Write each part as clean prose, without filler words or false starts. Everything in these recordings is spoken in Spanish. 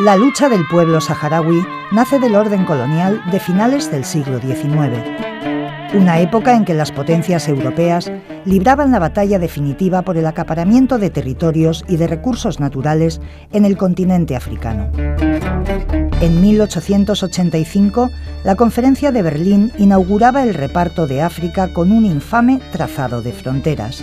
La lucha del pueblo saharaui nace del orden colonial de finales del siglo XIX, una época en que las potencias europeas libraban la batalla definitiva por el acaparamiento de territorios y de recursos naturales en el continente africano. En 1885, la Conferencia de Berlín inauguraba el reparto de África con un infame trazado de fronteras.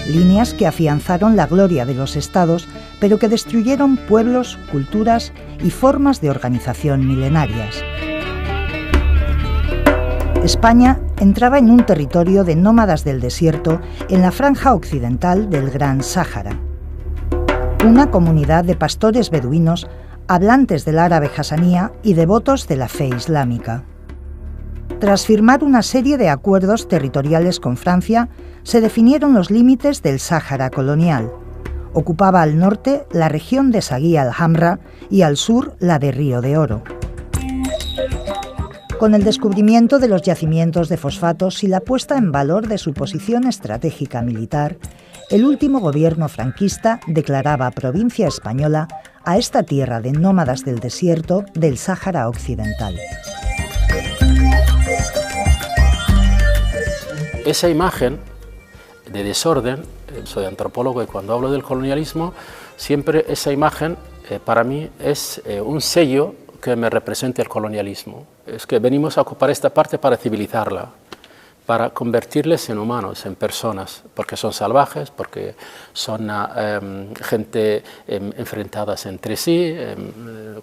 Líneas que afianzaron la gloria de los estados, pero que destruyeron pueblos, culturas y formas de organización milenarias. España entraba en un territorio de nómadas del desierto en la franja occidental del Gran Sáhara. Una comunidad de pastores beduinos, hablantes del árabe hasanía y devotos de la fe islámica. Tras firmar una serie de acuerdos territoriales con Francia, se definieron los límites del Sáhara colonial. Ocupaba al norte la región de Saguía al-Hamra y al sur la de Río de Oro. Con el descubrimiento de los yacimientos de fosfatos y la puesta en valor de su posición estratégica militar, el último gobierno franquista declaraba provincia española a esta tierra de nómadas del desierto del Sáhara Occidental. Esa imagen de desorden, soy antropólogo y cuando hablo del colonialismo, siempre esa imagen para mí es un sello que me represente el colonialismo. Es que venimos a ocupar esta parte para civilizarla, para convertirles en humanos, en personas, porque son salvajes, porque son gente enfrentadas entre sí,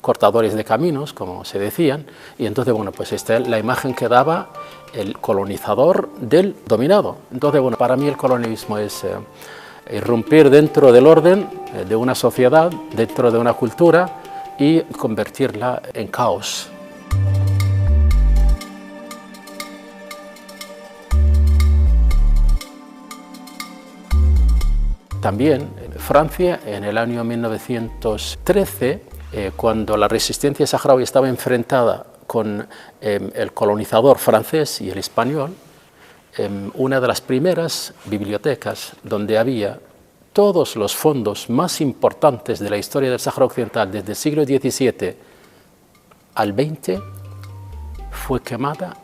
cortadores de caminos, como se decían, y entonces, bueno, pues esta es la imagen que daba el colonizador del dominado. Entonces, bueno, para mí el colonialismo es irrumpir dentro del orden de una sociedad, dentro de una cultura, y convertirla en caos. También Francia, en el año 1913, cuando la resistencia saharaui estaba enfrentada con el colonizador francés y el español, una de las primeras bibliotecas donde había todos los fondos más importantes de la historia del Sáhara Occidental desde el siglo XVII al XX fue quemada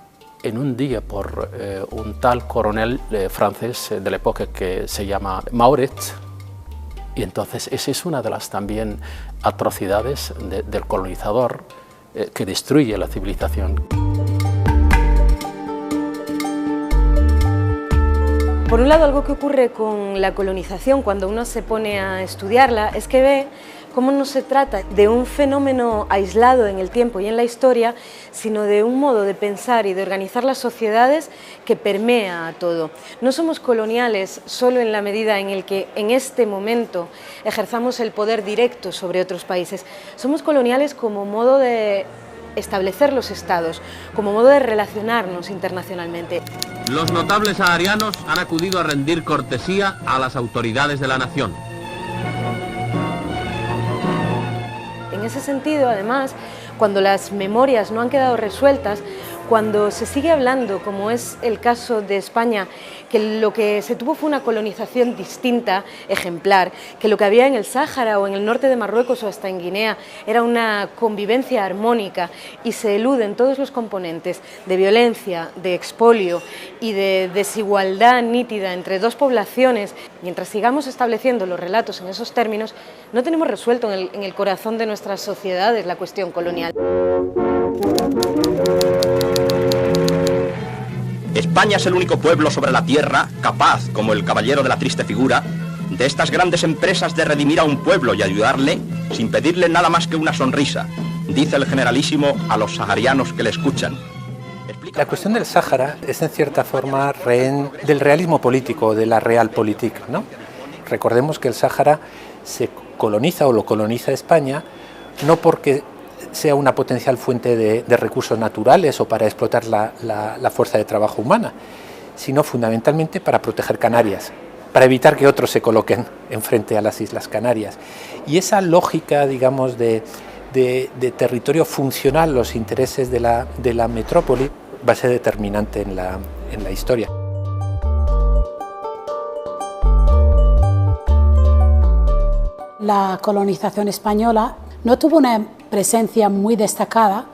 en un día por un tal coronel francés de la época que se llama Mauret. Y entonces esa es una de las también atrocidades del colonizador que destruye la civilización. Por un lado, algo que ocurre con la colonización cuando uno se pone a estudiarla es que ve cómo no se trata de un fenómeno aislado en el tiempo y en la historia, sino de un modo de pensar y de organizar las sociedades que permea a todo. No somos coloniales solo en la medida en el que en este momento ejerzamos el poder directo sobre otros países. Somos coloniales como modo de establecer los estados, como modo de relacionarnos internacionalmente. Los notables saharianos han acudido a rendir cortesía a las autoridades de la nación. En ese sentido, además, cuando las memorias no han quedado resueltas, cuando se sigue hablando, como es el caso de España, que lo que se tuvo fue una colonización distinta, ejemplar, que lo que había en el Sáhara o en el norte de Marruecos o hasta en Guinea era una convivencia armónica y se eluden todos los componentes de violencia, de expolio y de desigualdad nítida entre dos poblaciones, mientras sigamos estableciendo los relatos en esos términos, no tenemos resuelto en el corazón de nuestras sociedades la cuestión colonial. España es el único pueblo sobre la tierra capaz, como el caballero de la triste figura, de estas grandes empresas de redimir a un pueblo y ayudarle sin pedirle nada más que una sonrisa, dice el generalísimo a los saharianos que le escuchan. La cuestión del Sáhara es en cierta forma rehén del realismo político, de la realpolitik, ¿no? Recordemos que el Sáhara se coloniza o lo coloniza España no porque sea una potencial fuente de recursos naturales o para explotar la fuerza de trabajo humana, sino fundamentalmente para proteger Canarias, para evitar que otros se coloquen enfrente a las Islas Canarias. Y esa lógica, digamos, de territorio funcional, los intereses de la metrópoli, va a ser determinante en la historia. la colonización española no tuvo una presencia muy destacada,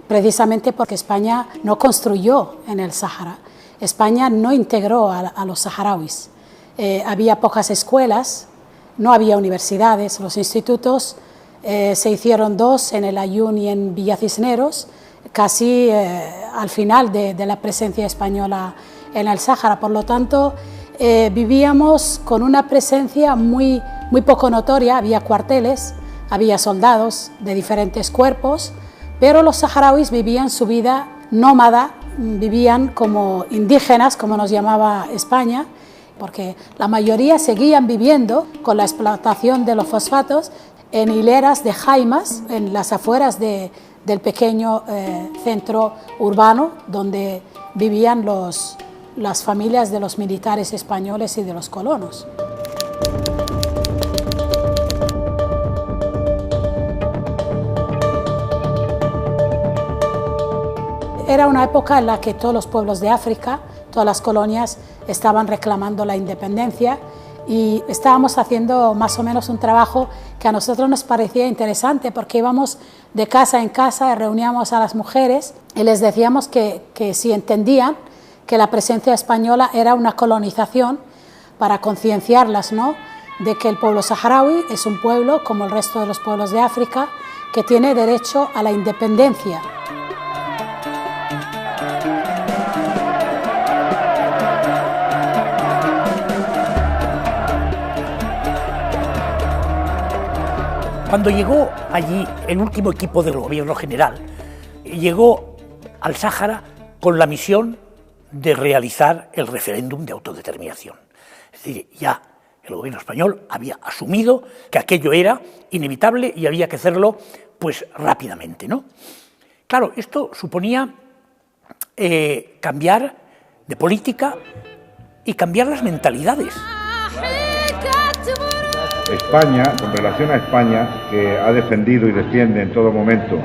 precisamente porque España no construyó en el Sáhara. España no integró a los saharauis. Había pocas escuelas, no había universidades, los institutos se hicieron 2 en el Aaiún y en Villa Cisneros, casi al final de la presencia española en el Sáhara. Por lo tanto, vivíamos con una presencia muy poco notoria. Había cuarteles, había soldados de diferentes cuerpos, pero los saharauis vivían su vida nómada, vivían como indígenas, como nos llamaba España, porque la mayoría seguían viviendo con la explotación de los fosfatos en hileras de jaimas en las afueras del pequeño centro urbano donde vivían las familias de los militares españoles y de los colonos. Era una época en la que todos los pueblos de África, todas las colonias, estaban reclamando la independencia y estábamos haciendo más o menos un trabajo que a nosotros nos parecía interesante, porque íbamos de casa en casa, reuníamos a las mujeres y les decíamos que si entendían que la presencia española era una colonización, para concienciarlas, ¿no?, de que el pueblo saharaui es un pueblo como el resto de los pueblos de África que tiene derecho a la independencia. Cuando llegó allí el último equipo del gobierno general, llegó al Sáhara con la misión de realizar el referéndum de autodeterminación. Es decir, ya el gobierno español había asumido que aquello era inevitable y había que hacerlo pues rápidamente, ¿no? Claro, esto suponía cambiar de política y cambiar las mentalidades. España, con relación a España, que ha defendido y defiende en todo momento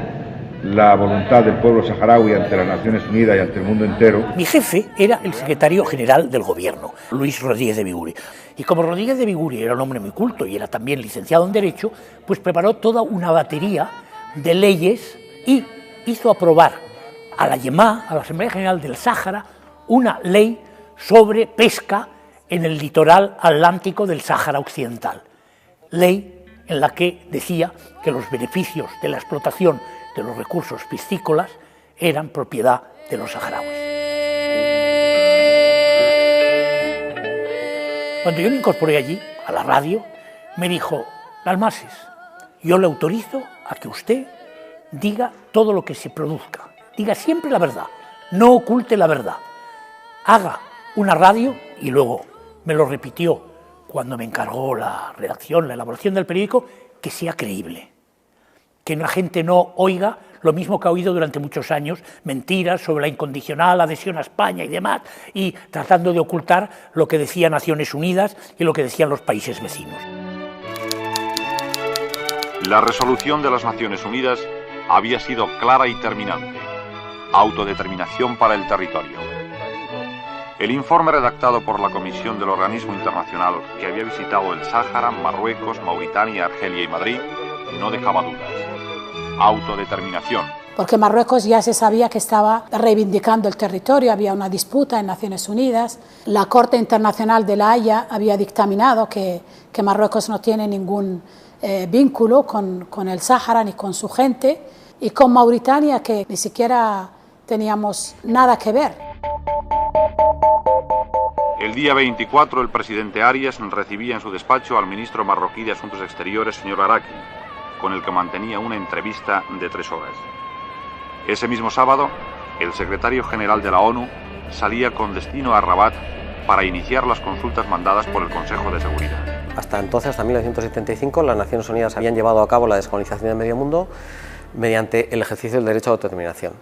la voluntad del pueblo saharaui ante las Naciones Unidas y ante el mundo entero. Mi jefe era el secretario general del gobierno, Luis Rodríguez de Biguri. Y como Rodríguez de Biguri era un hombre muy culto y era también licenciado en Derecho, pues preparó toda una batería de leyes y hizo aprobar a la YEMA, a la Asamblea General del Sáhara, una ley sobre pesca en el litoral atlántico del Sáhara Occidental. Ley en la que decía que los beneficios de la explotación de los recursos piscícolas eran propiedad de los saharauis. Cuando yo me incorporé allí, a la radio, me dijo: Dalmases, yo le autorizo a que usted diga todo lo que se produzca, diga siempre la verdad, no oculte la verdad, haga una radio, y luego me lo repitió cuando me encargó la redacción, la elaboración del periódico, que sea creíble. Que la gente no oiga lo mismo que ha oído durante muchos años, mentiras sobre la incondicional adhesión a España y demás, y tratando de ocultar lo que decía Naciones Unidas y lo que decían los países vecinos. La resolución de las Naciones Unidas había sido clara y terminante: autodeterminación para el territorio. El informe redactado por la Comisión del Organismo Internacional, que había visitado el Sáhara, Marruecos, Mauritania, Argelia y Madrid, no dejaba dudas. Autodeterminación. Porque Marruecos ya se sabía que estaba reivindicando el territorio, había una disputa en Naciones Unidas, la Corte Internacional de la Haya había dictaminado que Marruecos no tiene ningún vínculo con el Sáhara ni con su gente, y con Mauritania, que ni siquiera teníamos nada que ver. El día 24 el presidente Arias recibía en su despacho al ministro marroquí de Asuntos Exteriores, señor Araki, con el que mantenía una entrevista de 3 horas. Ese mismo sábado, el secretario general de la ONU salía con destino a Rabat para iniciar las consultas mandadas por el Consejo de Seguridad. Hasta entonces, hasta 1975, las Naciones Unidas habían llevado a cabo la descolonización del medio mundo mediante el ejercicio del derecho a autodeterminación.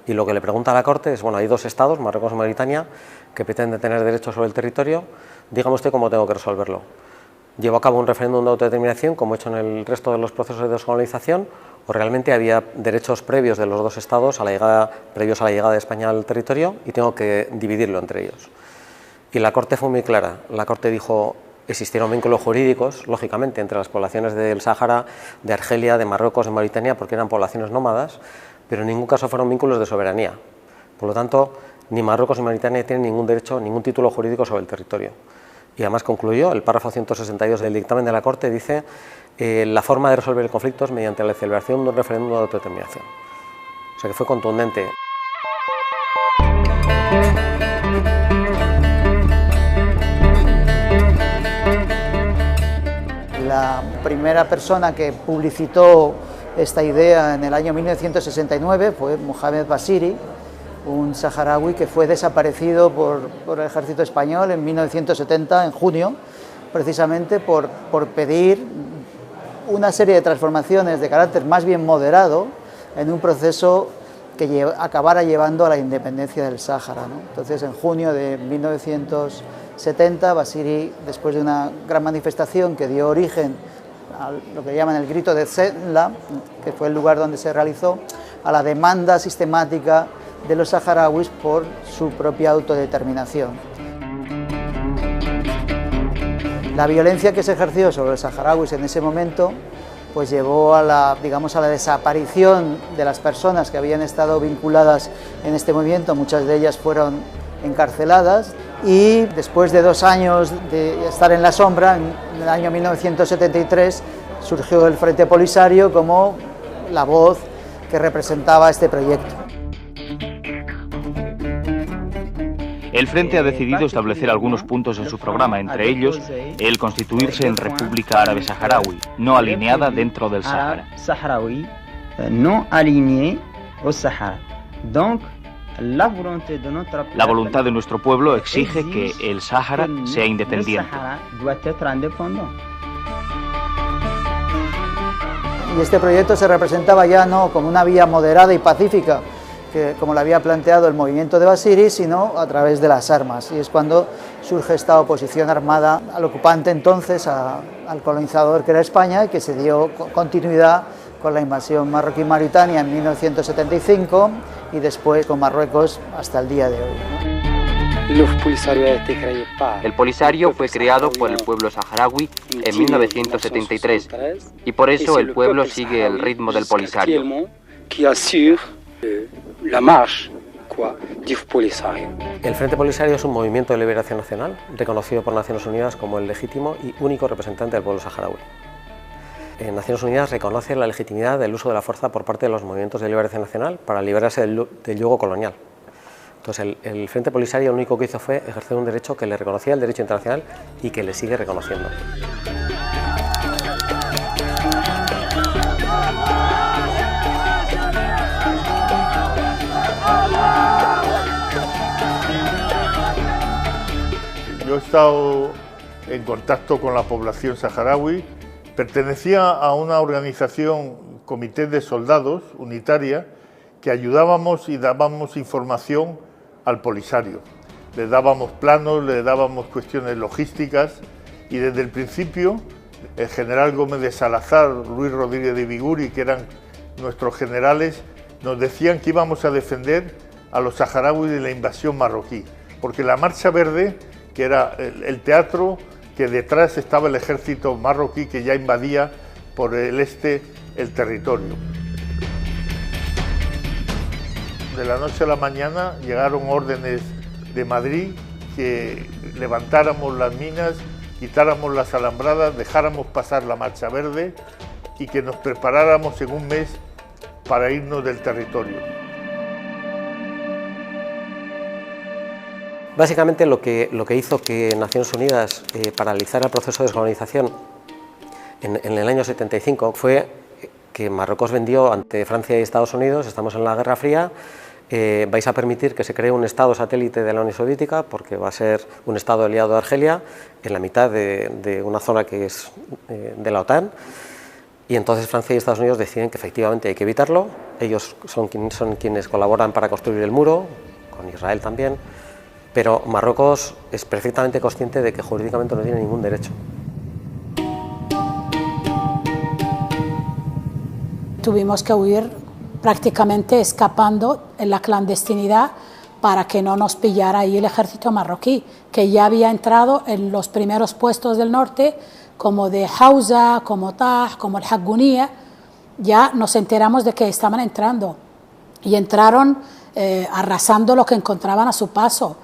Y lo que le pregunta a la Corte es, bueno, hay 2 estados, Marruecos y Mauritania, que pretenden tener derecho sobre el territorio, dígame usted cómo tengo que resolverlo. ¿Llevo a cabo un referéndum de autodeterminación, como he hecho en el resto de los procesos de descolonización, o realmente había derechos previos de los 2 estados previos a la llegada de España al territorio y tengo que dividirlo entre ellos? Y la Corte fue muy clara. La Corte dijo, Existieron vínculos jurídicos, lógicamente, entre las poblaciones del Sáhara, de Argelia, de Marruecos, de Mauritania, porque eran poblaciones nómadas, pero en ningún caso fueron vínculos de soberanía. Por lo tanto, ni Marruecos ni Mauritania tienen ningún derecho, ningún título jurídico sobre el territorio. Y además concluyó, el párrafo 162 del dictamen de la Corte dice la forma de resolver el conflicto es mediante la celebración de un referéndum de autodeterminación. O sea que fue contundente. La primera persona que publicitó esta idea en el año 1969 fue Mohamed Basiri, un saharaui que fue desaparecido por el ejército español en 1970, en junio, precisamente por pedir una serie de transformaciones de carácter más bien moderado en un proceso que acabara llevando a la independencia del Sáhara, ¿no? Entonces, en junio de 1970, Basiri, después de una gran manifestación que dio origen a lo que llaman el grito de Zenla, que fue el lugar donde se realizó, a la demanda sistemática de los saharauis por su propia autodeterminación. La violencia que se ejerció sobre los saharauis en ese momento pues llevó a la desaparición de las personas que habían estado vinculadas en este movimiento. Muchas de ellas fueron encarceladas y después de 2 años de estar en la sombra, en el año 1973 surgió el Frente Polisario como la voz que representaba este proyecto. El Frente ha decidido establecer algunos puntos en su programa, entre ellos el constituirse en República Árabe Saharaui, no alineada dentro del Sáhara. La voluntad de nuestro pueblo exige que el Sáhara sea independiente. Y este proyecto se representaba ya no como una vía moderada y pacífica, como lo había planteado el movimiento de Basiri, sino a través de las armas. Y es cuando surge esta oposición armada al ocupante entonces, al colonizador que era España, y que se dio continuidad con la invasión marroquí-mauritania en 1975 y después con Marruecos hasta el día de hoy, ¿no? El Polisario fue creado por el pueblo saharaui en 1973 y por eso el pueblo sigue el ritmo del Polisario. El Frente Polisario es un movimiento de liberación nacional reconocido por Naciones Unidas como el legítimo y único representante del pueblo saharaui. Naciones Unidas reconoce la legitimidad del uso de la fuerza por parte de los movimientos de liberación nacional para liberarse del yugo colonial. Entonces el Frente Polisario lo único que hizo fue ejercer un derecho que le reconocía el derecho internacional y que le sigue reconociendo. Yo he estado en contacto con la población saharaui, pertenecía a una organización, Comité de Soldados, unitaria, que ayudábamos y dábamos información al Polisario. Le dábamos planos, le dábamos cuestiones logísticas y desde el principio el general Gómez de Salazar, Luis Rodríguez de Biguri, que eran nuestros generales, nos decían que íbamos a defender a los saharauis de la invasión marroquí, porque la Marcha Verde, que era el teatro, que detrás estaba el ejército marroquí que ya invadía por el este el territorio. De la noche a la mañana llegaron órdenes de Madrid que levantáramos las minas, quitáramos las alambradas, dejáramos pasar la Marcha Verde y que nos preparáramos en un mes para irnos del territorio. Básicamente lo que hizo que Naciones Unidas paralizara el proceso de descolonización en el año 75 fue que Marruecos vendió ante Francia y Estados Unidos, estamos en la Guerra Fría, vais a permitir que se cree un Estado satélite de la Unión Soviética porque va a ser un Estado aliado de Argelia en la mitad de una zona que es de la OTAN, y entonces Francia y Estados Unidos deciden que efectivamente hay que evitarlo. Ellos son quienes colaboran para construir el muro, con Israel también, pero Marruecos es perfectamente consciente de que jurídicamente no tiene ningún derecho. Tuvimos que huir prácticamente escapando en la clandestinidad para que no nos pillara ahí el ejército marroquí, que ya había entrado en los primeros puestos del norte, como de Hausa, como Taj, como el Hagunía. Ya nos enteramos de que estaban entrando y entraron arrasando lo que encontraban a su paso.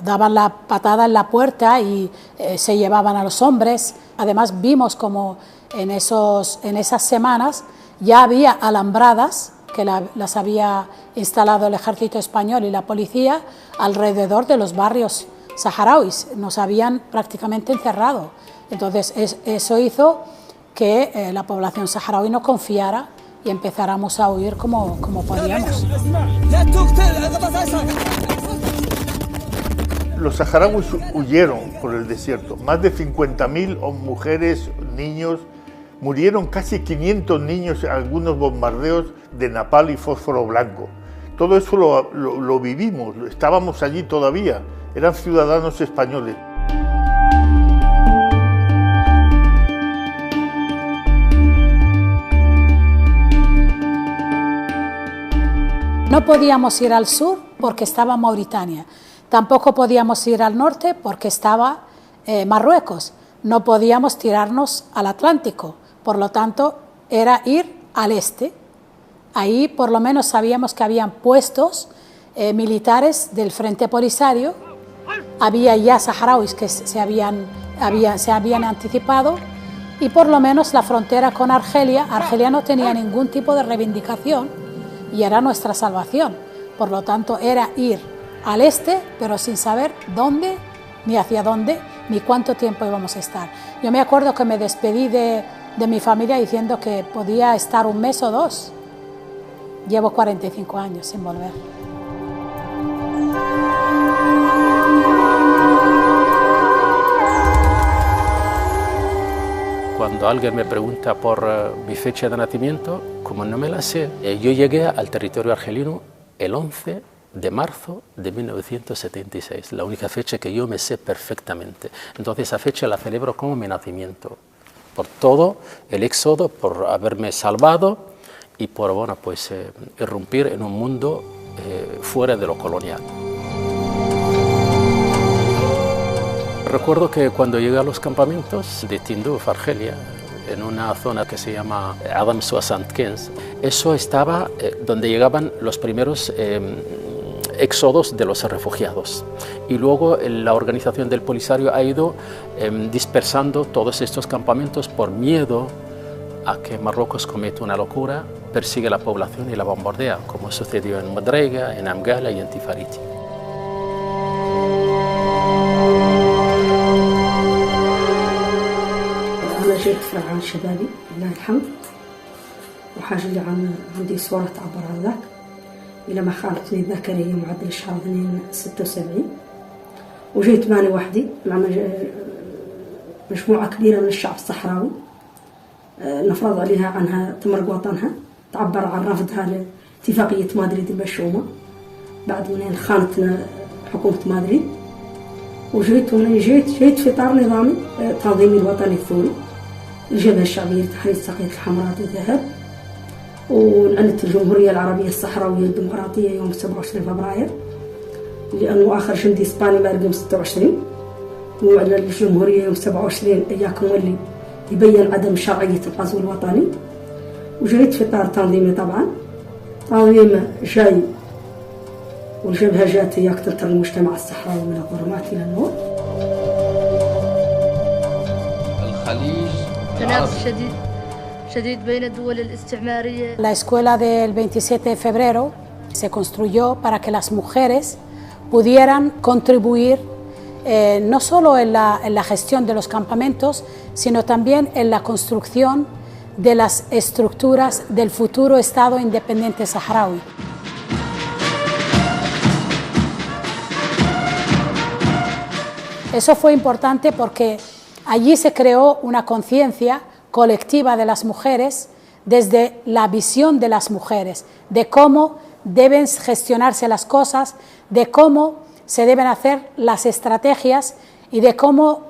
Daban la patada en la puerta y se llevaban a los hombres. Además vimos como en esas semanas ya había alambradas que las había instalado el ejército español y la policía alrededor de los barrios saharauis. Nos habían prácticamente encerrado. Entonces eso hizo que la población saharaui no confiara y empezáramos a huir como podíamos. Los saharauis huyeron por el desierto. Más de 50.000 mujeres, niños, murieron casi 500 niños en algunos bombardeos de napal y fósforo blanco. Todo eso lo vivimos, estábamos allí todavía, eran ciudadanos españoles. No podíamos ir al sur porque estaba Mauritania. Tampoco podíamos ir al norte porque estaba Marruecos. No podíamos tirarnos al Atlántico. Por lo tanto, era ir al este. Ahí por lo menos sabíamos que habían puestos militares del Frente Polisario. Había ya saharauis que se habían anticipado y por lo menos la frontera con Argelia no tenía ningún tipo de reivindicación y era nuestra salvación. Por lo tanto, era ir al este, pero sin saber dónde, ni hacia dónde, ni cuánto tiempo íbamos a estar. Yo me acuerdo que me despedí de mi familia diciendo que podía estar un mes o dos. Llevo 45 años sin volver. Cuando alguien me pregunta por mi fecha de nacimiento, como no me la sé, yo llegué al territorio argelino el 11 de marzo de 1976, la única fecha que yo me sé perfectamente. Entonces esa fecha la celebro como mi nacimiento, por todo el éxodo, por haberme salvado y por irrumpir en un mundo fuera de lo colonial. Recuerdo que cuando llegué a los campamentos de Tindouf, Argelia, en una zona que se llama Adam Soissant 15, eso estaba donde llegaban los primeros éxodos de los refugiados. Y luego la organización del Polisario ha ido dispersando todos estos campamentos por miedo a que Marruecos cometa una locura, persigue a la población y la bombardea, como sucedió en Madrega, en Amgala y en Tifariti. أنا جيت عن شبابي لله الحمد وحاجة اللي عندي صورة تعبر عن ذاك إلى ما خالتني الذاكرة هي معدل الشهر 76 وجيت ماني وحدي مع مجموعة كبيرة من الشعب الصحراوي نفرض عليها عنها تمرق وطنها تعبر عن رفضها لاتفاقية مدريد المشؤومة بعد من خانتنا حكومة مدريد وجيت ومن جيت في إطار نظامي تنظيمي الوطني الثوري الجبهة الشعبية لتحرير ساقية الحمراء الذهب وأعلنت الجمهورية العربية الصحراوية الديمقراطية يوم 27 فبراير لأنه آخر جندي إسباني ما رقم 26 وأعلن الجمهورية يوم 27 إياكم واللي يبين عدم شرعية الغزو الوطني وجيت في إطار تنظيمي طبعا تنظيم جاي والجبهة جات إياك تنتقل المجتمع الصحراوي من الظلمات إلى النور. الخليج تنافس شديد بين الدول الاستعمارية. La escuela del 27 de febrero se construyó para que las mujeres pudieran contribuir no solo en la gestión de los campamentos, sino también en la construcción de las estructuras del futuro Estado independiente saharaui. Eso fue importante porque allí se creó una conciencia colectiva de las mujeres desde la visión de las mujeres, de cómo deben gestionarse las cosas, de cómo se deben hacer las estrategias y de cómo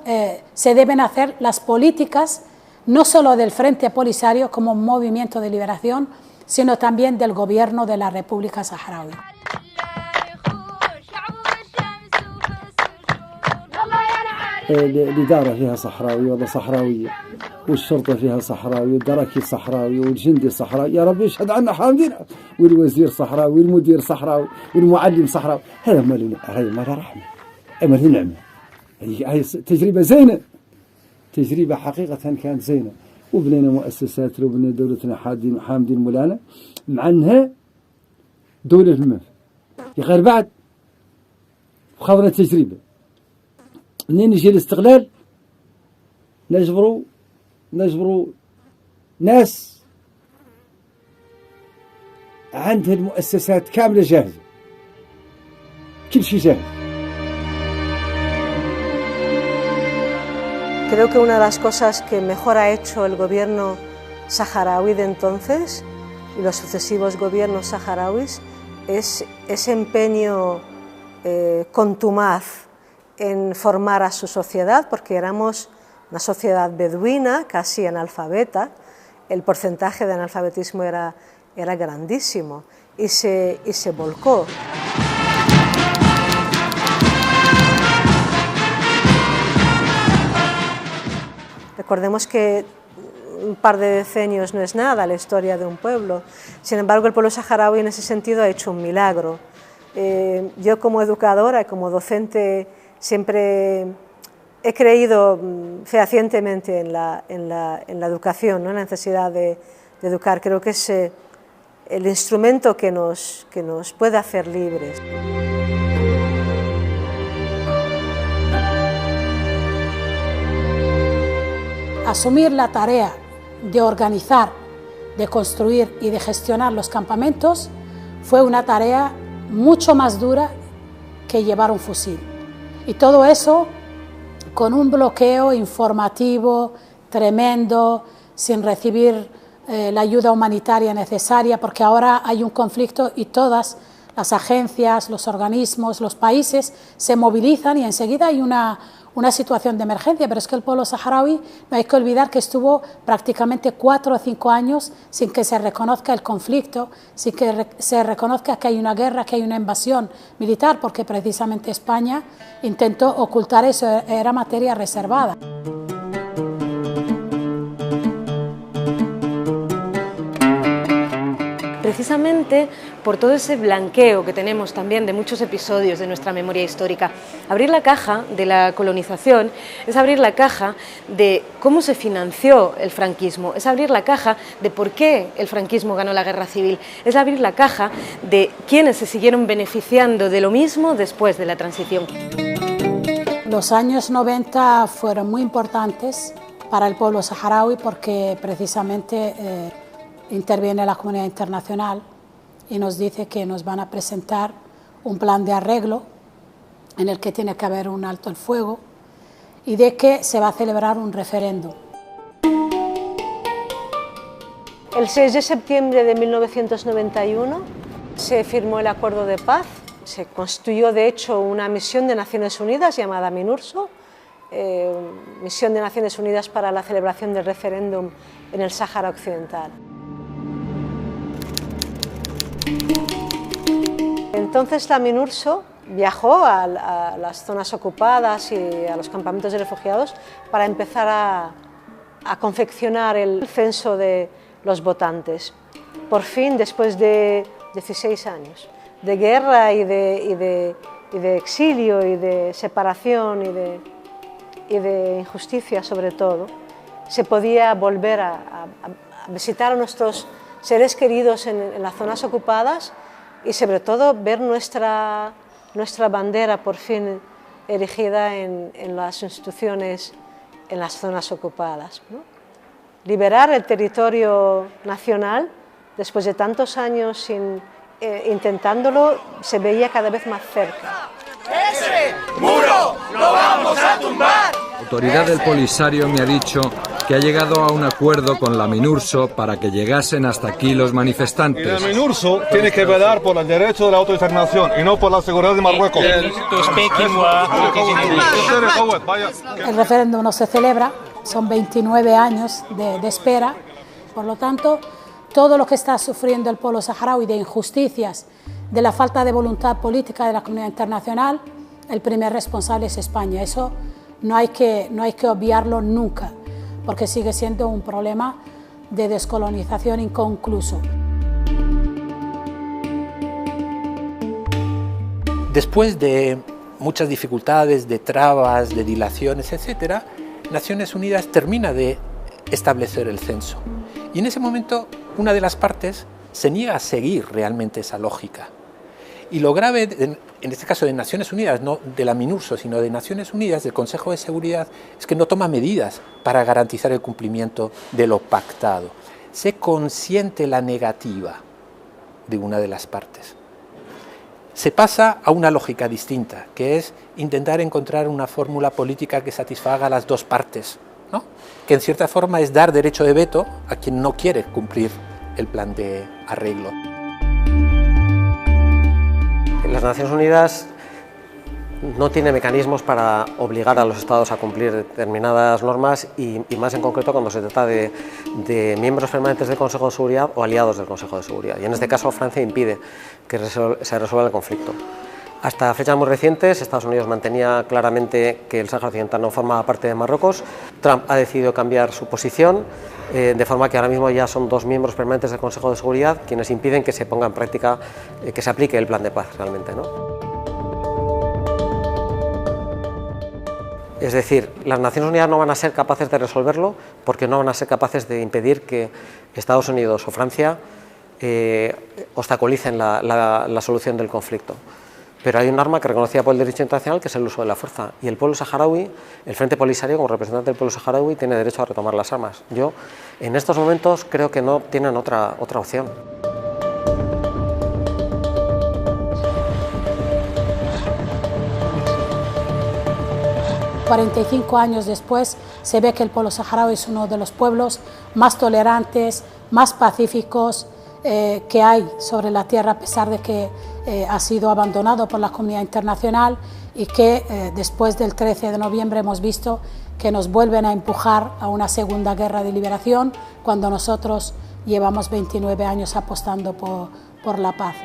se deben hacer las políticas, no solo del Frente Polisario como movimiento de liberación, sino también del gobierno de la República Saharaui. الإدارة فيها صحراوي ولا صحراوية، والشرطة فيها صحراوي، والدراكي صحراوي، والجندي صحراوي، يا رب يشهد عنا حامدين، والوزير صحراوي، والمدير صحراوي، والمعلم صحراوي. هذا ما رحمة، ما هي نعمة. هي تجربة زينة، تجربة حقيقة كانت زينة، وبنينا مؤسسات، وبنينا دولتنا حامدين مولانا، مع أنها دولة المنف غير بعد وخاضنا تجربة. منين يجي الاستقلال نجبروا ناس عندها المؤسسات كاملة جاهزة، كل شيء جاهز. Creo que una de las cosas que mejor ha hecho el gobierno saharaui de entonces y los sucesivos gobiernos saharauis es ese empeño contumaz en formar a su sociedad, porque éramos una sociedad beduina, casi analfabeta, el porcentaje de analfabetismo era grandísimo y se volcó. Recordemos que un par de decenios no es nada la historia de un pueblo, sin embargo el pueblo saharaui en ese sentido ha hecho un milagro. Yo como educadora y como docente siempre he creído fehacientemente en la educación, ¿no? En la necesidad de educar. Creo que es el instrumento que nos puede hacer libres. Asumir la tarea de organizar, de construir y de gestionar los campamentos fue una tarea mucho más dura que llevar un fusil. Y todo eso con un bloqueo informativo tremendo, sin recibir la ayuda humanitaria necesaria, porque ahora hay un conflicto y todas las agencias, los organismos, los países se movilizan y enseguida hay una situación de emergencia, pero es que el pueblo saharaui, no hay que olvidar que estuvo prácticamente 4 o 5 años sin que se reconozca el conflicto, sin que se reconozca que hay una guerra, que hay una invasión militar, porque precisamente España intentó ocultar eso, era materia reservada. Precisamente por todo ese blanqueo que tenemos también de muchos episodios de nuestra memoria histórica. Abrir la caja de la colonización es abrir la caja de cómo se financió el franquismo, es abrir la caja de por qué el franquismo ganó la guerra civil, es abrir la caja de quiénes se siguieron beneficiando de lo mismo después de la transición. Los años 90 fueron muy importantes para el pueblo saharaui porque precisamente interviene la comunidad internacional y nos dice que nos van a presentar un plan de arreglo en el que tiene que haber un alto el fuego y de que se va a celebrar un referéndum. El 6 de septiembre de 1991 se firmó el acuerdo de paz, se constituyó de hecho una misión de Naciones Unidas llamada MINURSO, misión de Naciones Unidas para la celebración del referéndum en el Sáhara Occidental. Entonces la MINURSO viajó a las zonas ocupadas y a los campamentos de refugiados para empezar a confeccionar el censo de los votantes. Por fin, después de 16 años de guerra y de exilio y de separación y de injusticia sobre todo, se podía volver a visitar a nuestros seres queridos en las zonas ocupadas y sobre todo ver nuestra bandera por fin erigida en las instituciones en las zonas ocupadas, ¿no? Liberar el territorio nacional después de tantos años intentándolo se veía cada vez más cerca. ¡Ese muro lo vamos a tumbar! La autoridad del Polisario me ha dicho que ha llegado a un acuerdo con la MINURSO para que llegasen hasta aquí los manifestantes. Y la MINURSO tiene que velar por el derecho de la autodeterminación y no por la seguridad de Marruecos. El referéndum no se celebra, son 29 años de espera, por lo tanto, todo lo que está sufriendo el pueblo saharaui de injusticias, de la falta de voluntad política de la comunidad internacional, el primer responsable es España. Eso no hay que obviarlo nunca, porque sigue siendo un problema de descolonización inconcluso. Después de muchas dificultades, de trabas, de dilaciones, etc., Naciones Unidas termina de establecer el censo. Y en ese momento una de las partes se niega a seguir realmente esa lógica. Y lo grave, en este caso de Naciones Unidas, no de la MINURSO, sino de Naciones Unidas, del Consejo de Seguridad, es que no toma medidas para garantizar el cumplimiento de lo pactado. Se consiente la negativa de una de las partes. Se pasa a una lógica distinta, que es intentar encontrar una fórmula política que satisfaga a las dos partes, ¿no? Que en cierta forma es dar derecho de veto a quien no quiere cumplir el plan de arreglo. Las Naciones Unidas no tiene mecanismos para obligar a los Estados a cumplir determinadas normas y más en concreto cuando se trata de miembros permanentes del Consejo de Seguridad o aliados del Consejo de Seguridad. Y en este caso Francia impide que se resuelva el conflicto. Hasta fechas muy recientes, Estados Unidos mantenía claramente que el Sáhara Occidental no formaba parte de Marruecos. Trump ha decidido cambiar su posición, de forma que ahora mismo ya son dos miembros permanentes del Consejo de Seguridad quienes impiden que se ponga en práctica, que se aplique el plan de paz realmente, ¿no? Es decir, las Naciones Unidas no van a ser capaces de resolverlo porque no van a ser capaces de impedir que Estados Unidos o Francia obstaculicen la solución del conflicto. Pero hay un arma que es reconocida por el derecho internacional, que es el uso de la fuerza. Y el pueblo saharaui, el Frente Polisario, como representante del pueblo saharaui, tiene derecho a retomar las armas. Yo, en estos momentos, creo que no tienen otra opción. ...45 años después se ve que el pueblo saharaui es uno de los pueblos más tolerantes, más pacíficos que hay sobre la tierra, a pesar de que ha sido abandonado por la comunidad internacional y que después del 13 de noviembre hemos visto que nos vuelven a empujar a una segunda guerra de liberación cuando nosotros llevamos 29 años apostando por la paz.